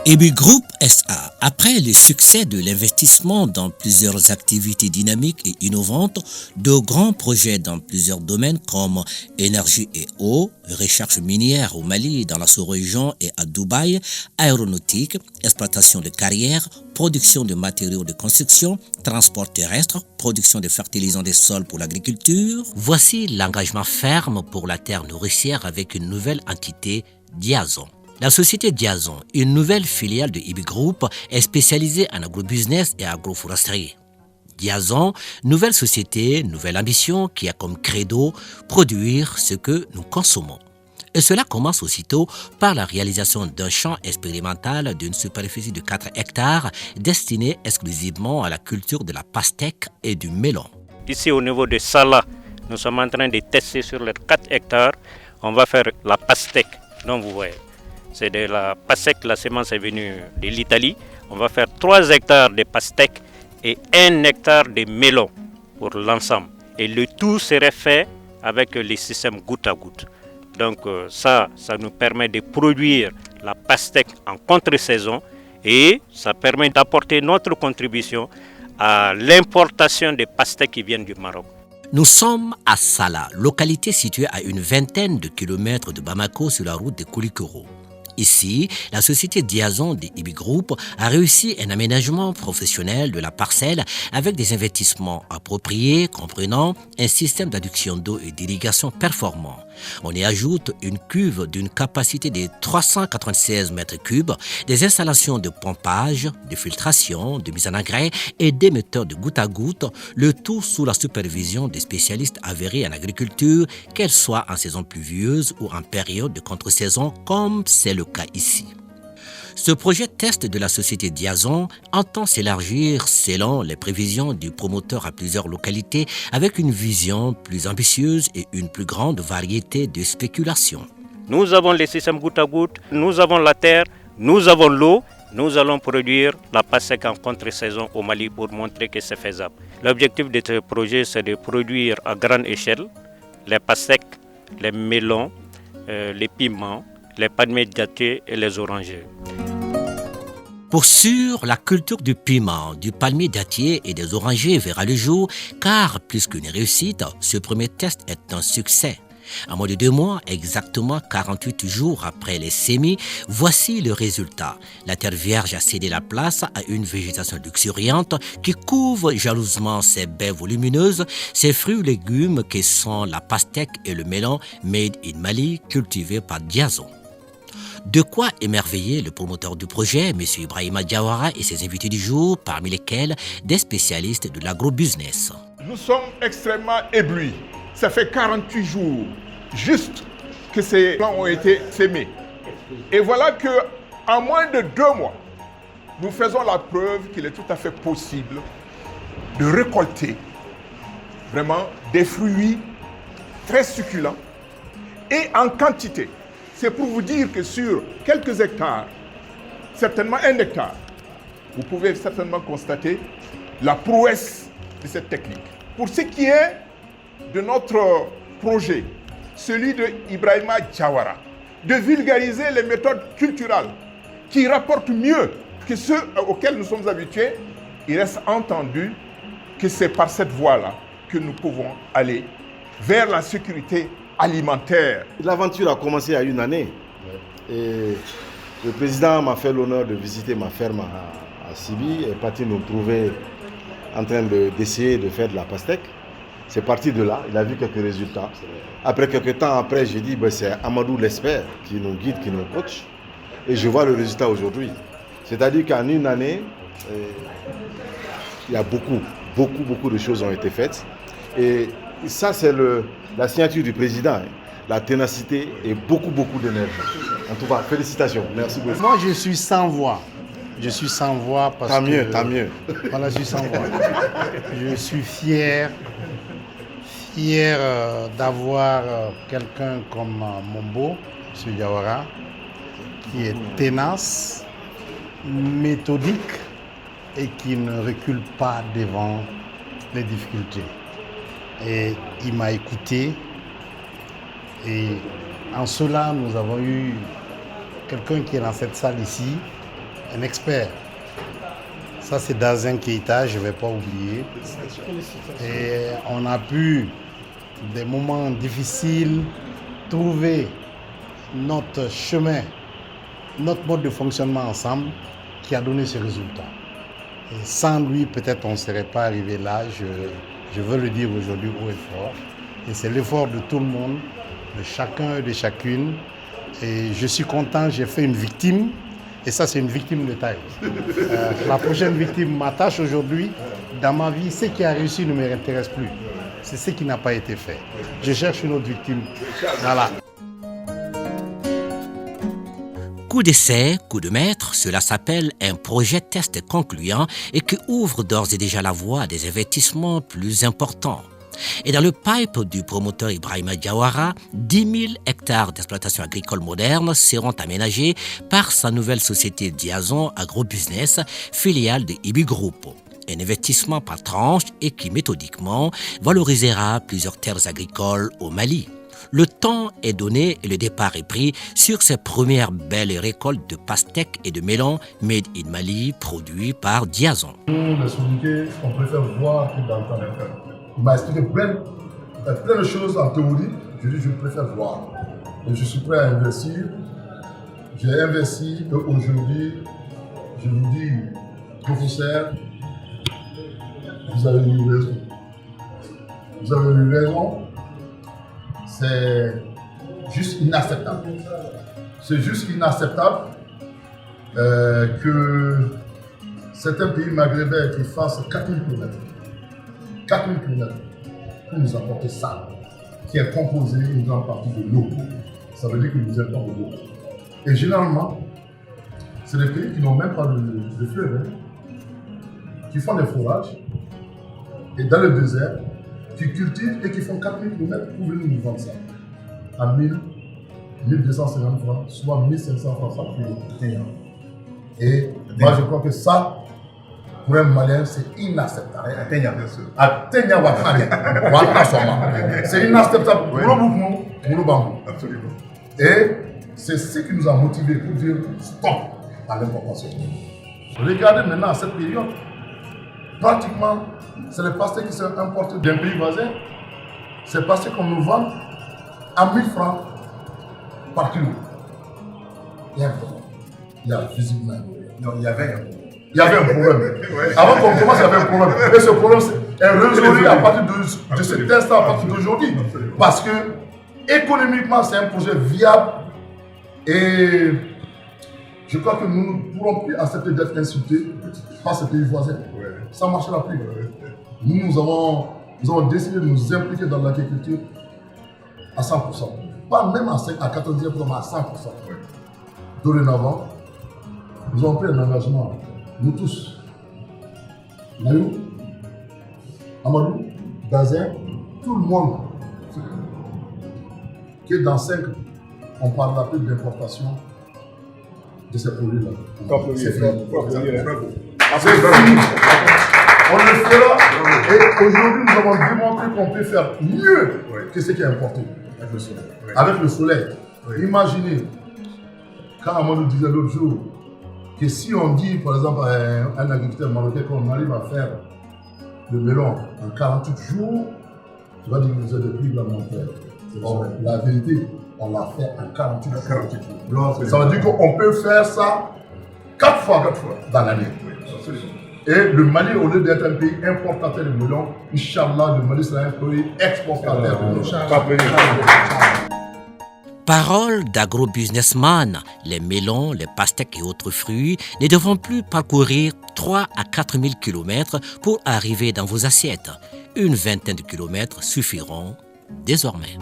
EBI Group SA, après le succès de l'investissement dans plusieurs activités dynamiques et innovantes, de grands projets dans plusieurs domaines comme énergie et eau, recherche minière au Mali, dans la sous-région et à Dubaï, aéronautique, exploitation de carrières, production de matériaux de construction, transport terrestre, production de fertilisants des sols pour l'agriculture. Voici l'engagement ferme pour la terre nourricière avec une nouvelle entité, Diazon. La société Diazon, une nouvelle filiale de EBI Group, est spécialisée en agrobusiness et agroforesterie. Diazon, nouvelle société, nouvelle ambition qui a comme credo produire ce que nous consommons. Et cela commence aussitôt par la réalisation d'un champ expérimental d'une superficie de 4 hectares destiné exclusivement à la culture de la pastèque et du melon. Ici au niveau de Salah, nous sommes en train de tester sur les 4 hectares, on va faire la pastèque, donc vous voyez. C'est de la pastèque, la semence est venue de l'Italie. On va faire 3 hectares de pastèque et 1 hectare de melon pour l'ensemble. Et le tout serait fait avec le système goutte à goutte. Donc ça nous permet de produire la pastèque en contre-saison et ça permet d'apporter notre contribution à l'importation des pastèques qui viennent du Maroc. Nous sommes à Salah, localité située à une vingtaine de kilomètres de Bamako sur la route de Koulikoro. Ici, la société Diazon de EBI Group a réussi un aménagement professionnel de la parcelle avec des investissements appropriés comprenant un système d'adduction d'eau et d'irrigation performant. On y ajoute une cuve d'une capacité de 396 mètres cubes, des installations de pompage, de filtration, de mise en engrais et d'émetteurs de goutte à goutte, le tout sous la supervision des spécialistes avérés en agriculture, qu'elle soit en saison pluvieuse ou en période de contre-saison comme c'est le cas ici. Ce projet test de la société Diazon entend s'élargir selon les prévisions du promoteur à plusieurs localités avec une vision plus ambitieuse et une plus grande variété de spéculations. Nous avons les systèmes goutte à goutte, nous avons la terre, nous avons l'eau. Nous allons produire la pastèque en contre-saison au Mali pour montrer que c'est faisable. L'objectif de ce projet, c'est de produire à grande échelle les pastèques, les melons, les piments, les palmiers dattiers et les orangers. Pour sûr, la culture du piment, du palmier dattier et des orangers verra le jour, car plus qu'une réussite, ce premier test est un succès. En moins de 2 mois, exactement 48 jours après les semis, voici le résultat. La terre vierge a cédé la place à une végétation luxuriante qui couvre jalousement ses baies volumineuses, ses fruits et légumes qui sont la pastèque et le melon made in Mali cultivés par Diazon. De quoi émerveiller le promoteur du projet, M. Ibrahima Diawara et ses invités du jour, parmi lesquels des spécialistes de l'agrobusiness. Nous sommes extrêmement éblouis. Ça fait 48 jours juste que ces plants ont été sémés. Et voilà qu'en moins de 2 mois, nous faisons la preuve qu'il est tout à fait possible de récolter vraiment des fruits très succulents et en quantité. C'est pour vous dire que sur quelques hectares, certainement 1 hectare, vous pouvez certainement constater la prouesse de cette technique. Pour ce qui est de notre projet, celui de Ibrahima Diawara, de vulgariser les méthodes culturelles qui rapportent mieux que ceux auxquels nous sommes habitués, il reste entendu que c'est par cette voie-là que nous pouvons aller vers la sécurité alimentaire. L'aventure a commencé il y a 1 année et le président m'a fait l'honneur de visiter ma ferme à Sibi et est parti nous trouver en train d'essayer de faire de la pastèque. C'est parti de là, il a vu quelques résultats. Après quelques temps après, j'ai dit c'est Amadou l'expert qui nous guide, qui nous coach. Et je vois le résultat aujourd'hui. C'est-à-dire qu'en 1 année, il y a beaucoup de choses ont été faites. Et ça, c'est la signature du président. La ténacité et beaucoup d'énergie. En tout cas, félicitations. Merci beaucoup. Moi, je suis sans voix. Je suis sans voix parce que... Tant mieux. Voilà, je suis sans voix. Je suis fier d'avoir quelqu'un comme Mombo, M. Diawara, qui est ténace, méthodique et qui ne recule pas devant les difficultés. Et il m'a écouté et en cela, nous avons eu quelqu'un qui est dans cette salle ici, un expert. Ça, c'est Dazen Keita, je ne vais pas oublier. Et on a pu, des moments difficiles, trouver notre chemin, notre mode de fonctionnement ensemble qui a donné ce résultat. Et sans lui, peut-être on ne serait pas arrivé là, je veux le dire aujourd'hui haut et fort. Et c'est l'effort de tout le monde, de chacun et de chacune. Et je suis content, j'ai fait une victime. Et ça, c'est une victime de taille. La prochaine victime m'attache aujourd'hui. Dans ma vie, ce qui a réussi ne m'intéresse plus. C'est ce qui n'a pas été fait. Je cherche une autre victime. Voilà. Coup d'essai, coup de maître, cela s'appelle un projet test concluant et qui ouvre d'ores et déjà la voie à des investissements plus importants. Et dans le pipe du promoteur Ibrahima Diawara, 10 000 hectares d'exploitation agricole moderne seront aménagés par sa nouvelle société Diazon Agrobusiness, filiale de Ibi Group. Un investissement par tranche et qui méthodiquement valorisera plusieurs terres agricoles au Mali. Le temps est donné et le départ est pris sur ces premières belles récoltes de pastèques et de melons made in Mali produits par Diazon. Nous, les sommeliers, on préfère voir que d'entendre. Il m'a expliqué plein de choses en théorie. Je dis, je préfère voir. Et je suis prêt à investir. J'ai investi et aujourd'hui, je vous dis, professeur, vous avez eu raison. Vous avez eu raison. C'est juste inacceptable. C'est juste inacceptable que certains pays maghrébins qui fassent 4000 km. 4000 km pour nous apporter ça, qui est composé une grande partie de l'eau. Ça veut dire que nous importons de l'eau. Et généralement, c'est des pays qui n'ont même pas de fleuve, qui font des forages, et dans le désert, qui cultivent et qui font 4000 km pour venir nous vendre ça. À 1000, 1250 francs, soit 1500 francs par kilo. Et moi, je crois que ça, pour un Malien, c'est inacceptable. C'est inacceptable pour le bambou. Et c'est ce qui nous a motivés pour dire stop à l'importation. Regardez maintenant à cette période, pratiquement, c'est les pastèques qui sont importés d'un pays voisin. C'est pastèques qu'on nous vend à 1000 francs par kilo. Il y a un problème. Il y a physiquement. Non, il y avait un problème. Il y avait un problème. Avant qu'on commence, il y avait un problème. Et ce problème est résolu à partir de cet instant, à partir d'aujourd'hui. Parce que économiquement, c'est un projet viable. Et je crois que nous ne pourrons plus accepter d'être insultés par ces pays voisins. Ça ne marchera plus. Nous avons décidé de nous impliquer dans l'agriculture à 100%. Pas même à 90%, mais à 100%. Dorénavant, nous avons pris un engagement. Nous tous, Naïou, Amadou, Dazen, tout le monde, que dans 5 ans, on parlera plus d'importation de ces produits-là. C'est fini. On le fera et aujourd'hui nous avons démontré qu'on peut faire mieux que ce qui est importé. Avec le soleil. Imaginez, quand Amadou disait l'autre jour, que si on dit, par exemple, à un agriculteur marocain qu'on arrive à faire le melon en 48 jours, tu vas dire que vous êtes des prix alimentaires. La vérité, on l'a fait en 48 jours. Ça veut dire qu'on peut faire ça 4 fois dans l'année. Et le Mali, au lieu d'être un pays importateur de melon, Inch'Allah, le Mali sera un pays exportateur de melon. Parole d'agro-businessman, les melons, les pastèques et autres fruits ne devront plus parcourir 3 à 4 000 km pour arriver dans vos assiettes. Une vingtaine de kilomètres suffiront désormais.